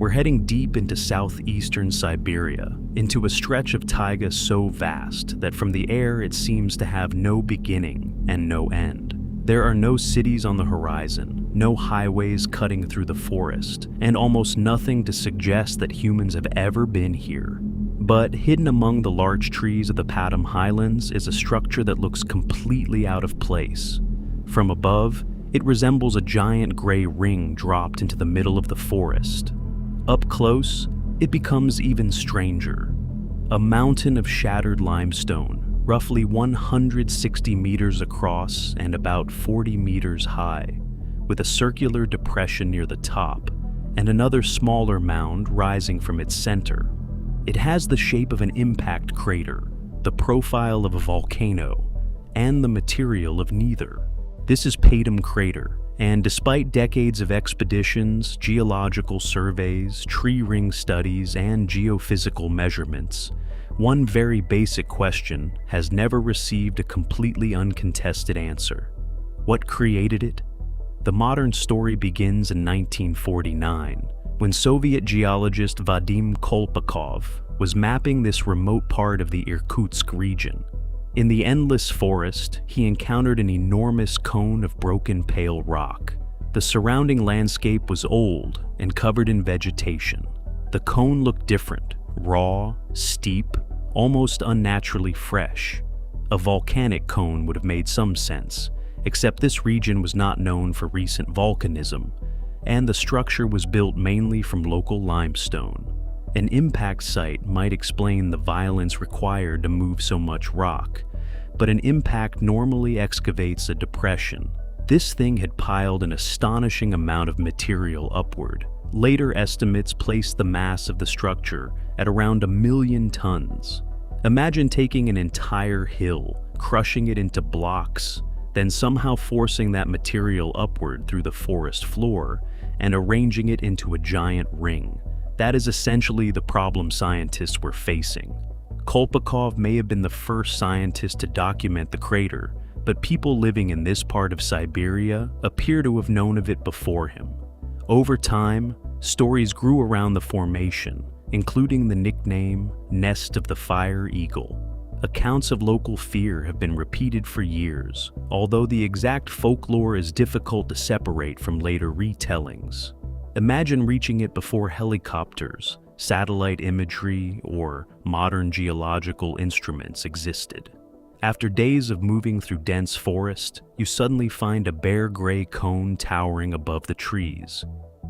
We're heading deep into southeastern Siberia, into a stretch of taiga so vast that from the air it seems to have no beginning and no end. There are no cities on the horizon, no highways cutting through the forest, and almost nothing to suggest that humans have ever been here. But hidden among the large trees of the Patom Highlands is a structure that looks completely out of place. From above, it resembles a giant gray ring dropped into the middle of the forest. Up close, it becomes even stranger. A mountain of shattered limestone, roughly 160 meters across and about 40 meters high, with a circular depression near the top, and another smaller mound rising from its center. It has the shape of an impact crater, the profile of a volcano, and the material of neither. This is Patom Crater, and despite decades of expeditions, geological surveys, tree ring studies, and geophysical measurements, one very basic question has never received a completely uncontested answer. What created it? The modern story begins in 1949, when Soviet geologist Vadim Kolpakov was mapping this remote part of the Irkutsk region. In the endless forest, he encountered an enormous cone of broken pale rock. The surrounding landscape was old and covered in vegetation. The cone looked different, raw, steep, almost unnaturally fresh. A volcanic cone would have made some sense, except this region was not known for recent volcanism, and the structure was built mainly from local limestone. An impact site might explain the violence required to move so much rock, but an impact normally excavates a depression. This thing had piled an astonishing amount of material upward. Later estimates placed the mass of the structure at around 1 million tons. Imagine taking an entire hill, crushing it into blocks, then somehow forcing that material upward through the forest floor and arranging it into a giant ring. That is essentially the problem scientists were facing. Kolpakov may have been the first scientist to document the crater, but people living in this part of Siberia appear to have known of it before him. Over time, stories grew around the formation, including the nickname Nest of the Fire Eagle. Accounts of local fear have been repeated for years, although the exact folklore is difficult to separate from later retellings. Imagine reaching it before helicopters, satellite imagery, or modern geological instruments existed. After days of moving through dense forest, you suddenly find a bare gray cone towering above the trees.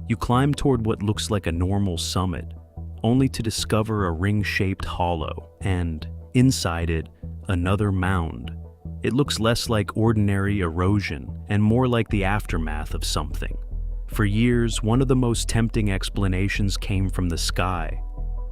You climb toward what looks like a normal summit, only to discover a ring-shaped hollow, and, inside it, another mound. It looks less like ordinary erosion and more like the aftermath of something. For years, one of the most tempting explanations came from the sky.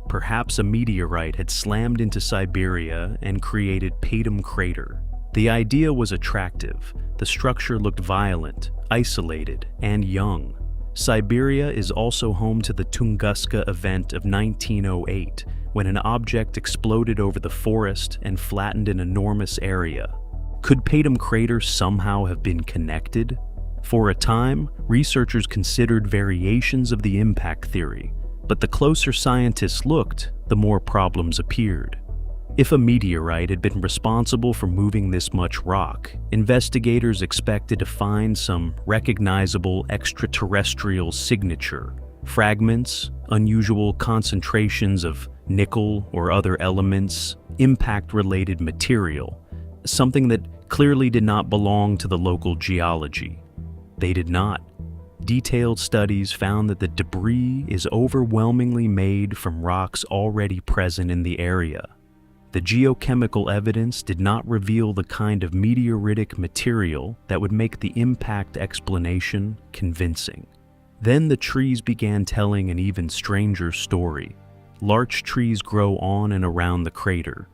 Perhaps a meteorite had slammed into Siberia and created Patom Crater. The idea was attractive. The structure looked violent, isolated, and young. Siberia is also home to the Tunguska event of 1908, when an object exploded over the forest and flattened an enormous area. Could Patom Crater somehow have been connected? For a time, researchers considered variations of the impact theory, but the closer scientists looked, the more problems appeared. If a meteorite had been responsible for moving this much rock, investigators expected to find some recognizable extraterrestrial signature, fragments, unusual concentrations of nickel or other elements, impact-related material, something that clearly did not belong to the local geology. They did not. Detailed studies found that the debris is overwhelmingly made from rocks already present in the area. The geochemical evidence did not reveal the kind of meteoritic material that would make the impact explanation convincing. Then the trees began telling an even stranger story. Larch trees grow on and around the crater,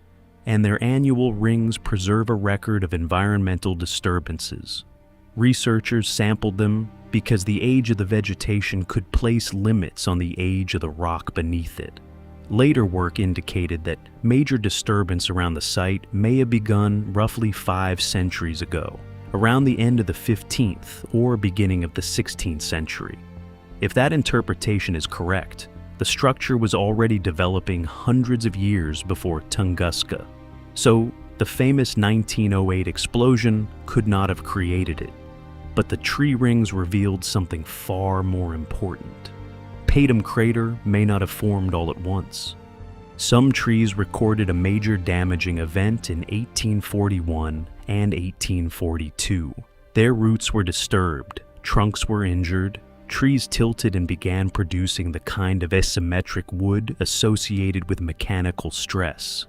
and their annual rings preserve a record of environmental disturbances. Researchers sampled them because the age of the vegetation could place limits on the age of the rock beneath it. Later work indicated that major disturbance around the site may have begun roughly 5 centuries ago, around the end of the 15th or beginning of the 16th century. If that interpretation is correct, The structure was already developing hundreds of years before Tunguska, so the famous 1908 explosion could not have created it. But the tree rings revealed something far more important. Patom Crater may not have formed all at once. Some trees recorded a major damaging event in 1841 and 1842. Their roots were disturbed, trunks were injured, trees tilted and began producing the kind of asymmetric wood associated with mechanical stress.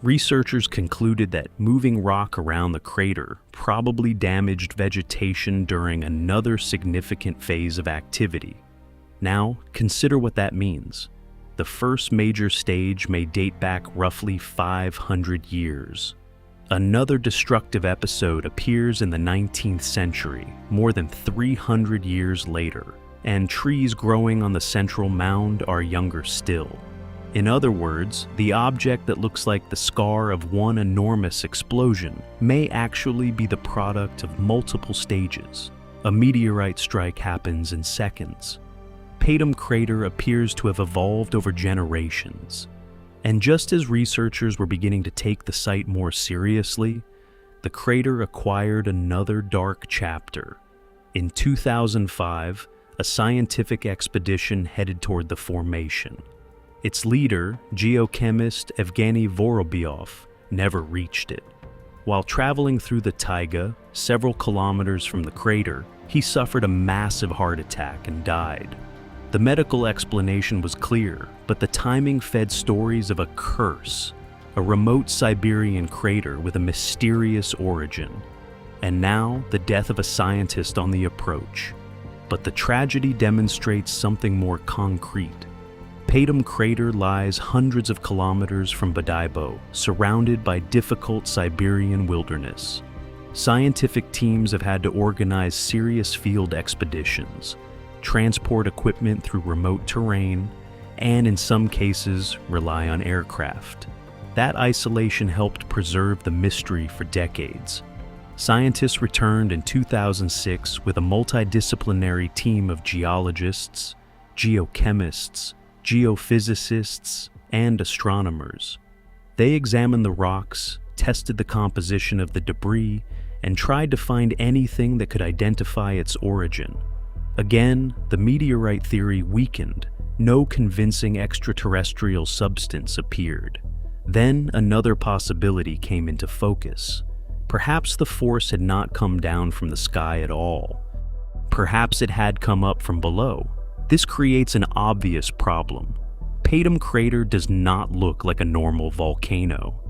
Researchers concluded that moving rock around the crater probably damaged vegetation during another significant phase of activity. Now, consider what that means. The first major stage may date back roughly 500 years. Another destructive episode appears in the 19th century, more than 300 years later, and trees growing on the central mound are younger still. In other words, the object that looks like the scar of one enormous explosion may actually be the product of multiple stages. A meteorite strike happens in seconds. Patom Crater appears to have evolved over generations. And just as researchers were beginning to take the site more seriously, the crater acquired another dark chapter. In 2005, a scientific expedition headed toward the formation. Its leader, geochemist Evgeny Vorobyov, never reached it. While traveling through the taiga, several kilometers from the crater, he suffered a massive heart attack and died. The medical explanation was clear, but the timing fed stories of a curse, a remote Siberian crater with a mysterious origin. And now, the death of a scientist on the approach. But the tragedy demonstrates something more concrete. Patom Crater lies hundreds of kilometers from Badaibo, surrounded by difficult Siberian wilderness. Scientific teams have had to organize serious field expeditions, transport equipment through remote terrain, and in some cases, rely on aircraft. That isolation helped preserve the mystery for decades. Scientists returned in 2006 with a multidisciplinary team of geologists, geochemists, geophysicists, and astronomers. They examined the rocks, tested the composition of the debris, and tried to find anything that could identify its origin. Again, the meteorite theory weakened. No convincing extraterrestrial substance appeared. Then another possibility came into focus. Perhaps the force had not come down from the sky at all. Perhaps it had come up from below. This creates an obvious problem. Patom Crater does not look like a normal volcano.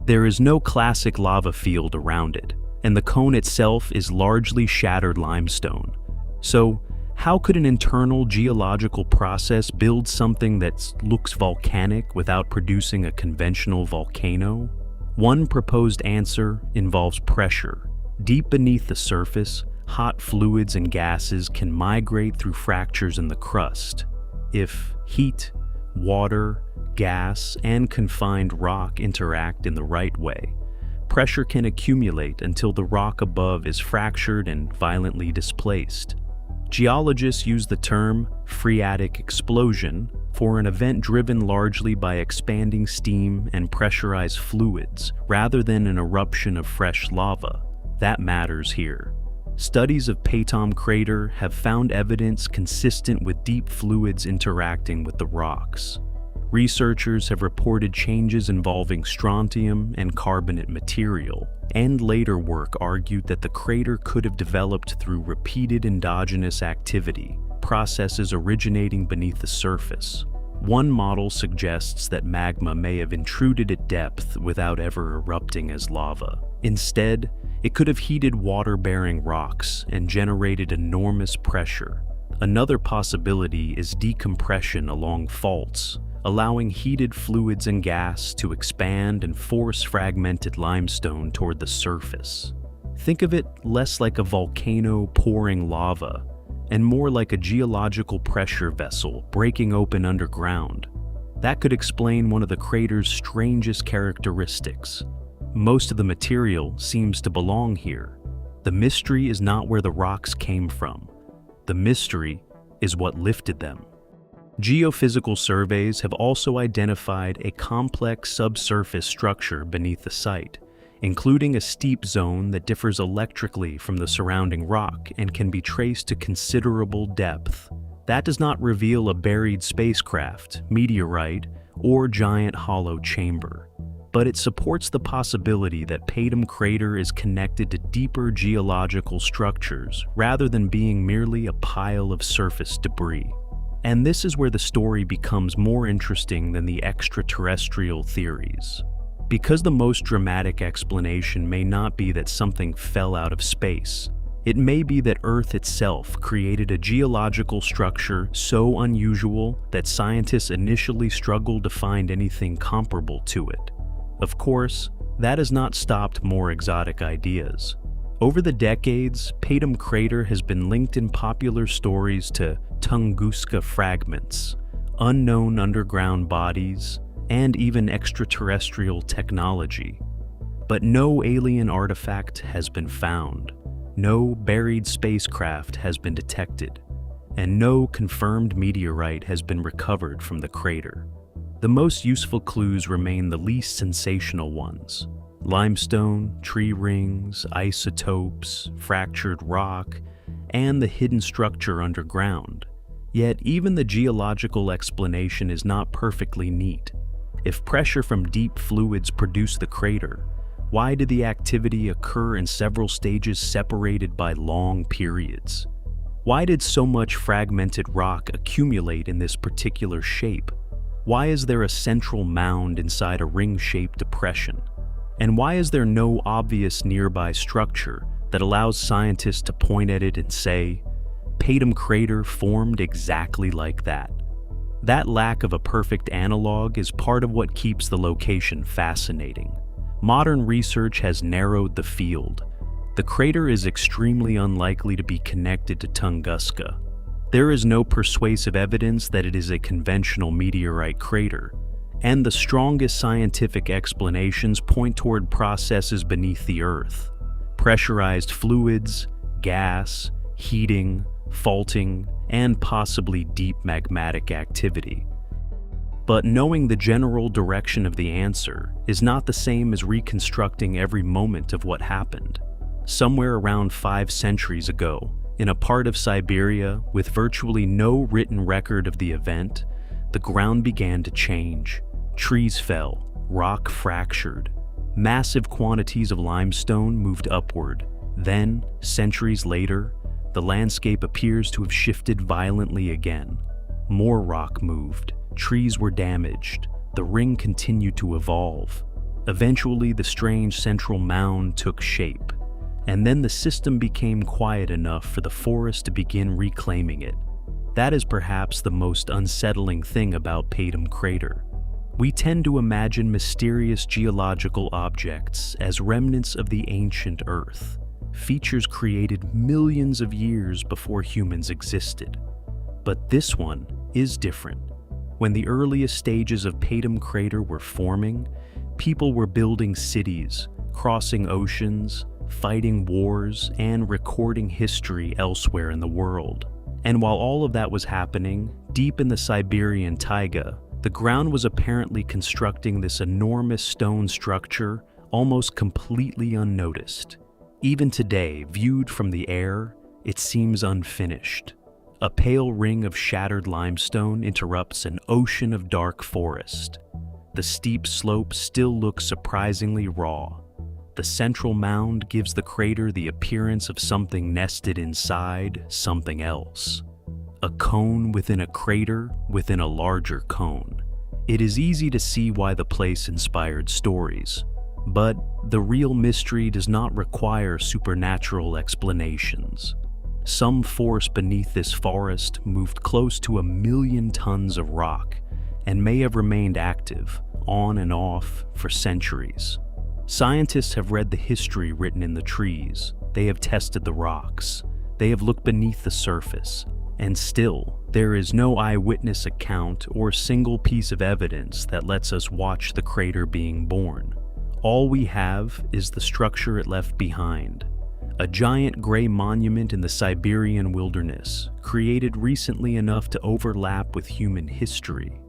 There is no classic lava field around it, and the cone itself is largely shattered limestone. So, how could an internal geological process build something that looks volcanic without producing a conventional volcano? One proposed answer involves pressure. Deep beneath the surface, hot fluids and gases can migrate through fractures in the crust. If heat, water, gas, and confined rock interact in the right way, pressure can accumulate until the rock above is fractured and violently displaced. Geologists use the term phreatic explosion for an event driven largely by expanding steam and pressurized fluids rather than an eruption of fresh lava. That matters here. Studies of Patom Crater have found evidence consistent with deep fluids interacting with the rocks. Researchers have reported changes involving strontium and carbonate material, and later work argued that the crater could have developed through repeated endogenous activity, processes originating beneath the surface. One model suggests that magma may have intruded at depth without ever erupting as lava. Instead, it could have heated water-bearing rocks and generated enormous pressure. Another possibility is decompression along faults, allowing heated fluids and gas to expand and force fragmented limestone toward the surface. Think of it less like a volcano pouring lava, and more like a geological pressure vessel breaking open underground. That could explain one of the crater's strangest characteristics. Most of the material seems to belong here. The mystery is not where the rocks came from. The mystery is what lifted them. Geophysical surveys have also identified a complex subsurface structure beneath the site, including a steep zone that differs electrically from the surrounding rock and can be traced to considerable depth. That does not reveal a buried spacecraft, meteorite, or giant hollow chamber, but it supports the possibility that Patom Crater is connected to deeper geological structures rather than being merely a pile of surface debris. And this is where the story becomes more interesting than the extraterrestrial theories. Because the most dramatic explanation may not be that something fell out of space, it may be that Earth itself created a geological structure so unusual that scientists initially struggled to find anything comparable to it. Of course, that has not stopped more exotic ideas. Over the decades, Patom Crater has been linked in popular stories to Tunguska fragments, unknown underground bodies, and even extraterrestrial technology. But no alien artifact has been found. No buried spacecraft has been detected, and no confirmed meteorite has been recovered from the crater. The most useful clues remain the least sensational ones: limestone, tree rings, isotopes, fractured rock, and the hidden structure underground. Yet even the geological explanation is not perfectly neat. If pressure from deep fluids produced the crater, why did the activity occur in several stages separated by long periods? Why did so much fragmented rock accumulate in this particular shape? Why is there a central mound inside a ring-shaped depression? And why is there no obvious nearby structure that allows scientists to point at it and say, Patom Crater formed exactly like that? That lack of a perfect analog is part of what keeps the location fascinating. Modern research has narrowed the field. The crater is extremely unlikely to be connected to Tunguska. There is no persuasive evidence that it is a conventional meteorite crater, and the strongest scientific explanations point toward processes beneath the Earth: pressurized fluids, gas, heating, faulting, and possibly deep magmatic activity. But knowing the general direction of the answer is not the same as reconstructing every moment of what happened. Somewhere around 5 centuries ago, in a part of Siberia with virtually no written record of the event, the ground began to change. Trees fell, rock fractured, massive quantities of limestone moved upward. Then, centuries later, the landscape appears to have shifted violently again. More rock moved. Trees were damaged. The ring continued to evolve. Eventually, the strange central mound took shape, and then the system became quiet enough for the forest to begin reclaiming it. That is perhaps the most unsettling thing about Patom Crater. We tend to imagine mysterious geological objects as remnants of the ancient Earth, features created millions of years before humans existed. But this one is different. When the earliest stages of Patom Crater were forming, people were building cities, crossing oceans, fighting wars, and recording history elsewhere in the world. And while all of that was happening, deep in the Siberian taiga, the ground was apparently constructing this enormous stone structure almost completely unnoticed. Even today, viewed from the air, it seems unfinished. A pale ring of shattered limestone interrupts an ocean of dark forest. The steep slope still looks surprisingly raw. The central mound gives the crater the appearance of something nested inside something else. A cone within a crater within a larger cone. It is easy to see why the place inspired stories. But the real mystery does not require supernatural explanations. Some force beneath this forest moved close to 1 million tons of rock and may have remained active, on and off, for centuries. Scientists have read the history written in the trees. They have tested the rocks. They have looked beneath the surface. And still, there is no eyewitness account or single piece of evidence that lets us watch the crater being born. All we have is the structure it left behind, a giant gray monument in the Siberian wilderness, created recently enough to overlap with human history,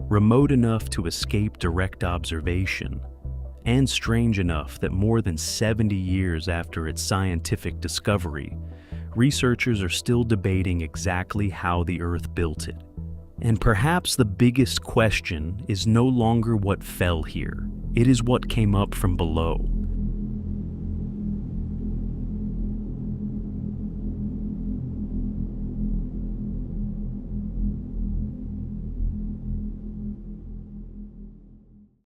remote enough to escape direct observation, and strange enough that more than 70 years after its scientific discovery, researchers are still debating exactly how the Earth built it. And perhaps the biggest question is no longer what fell here, it is what came up from below.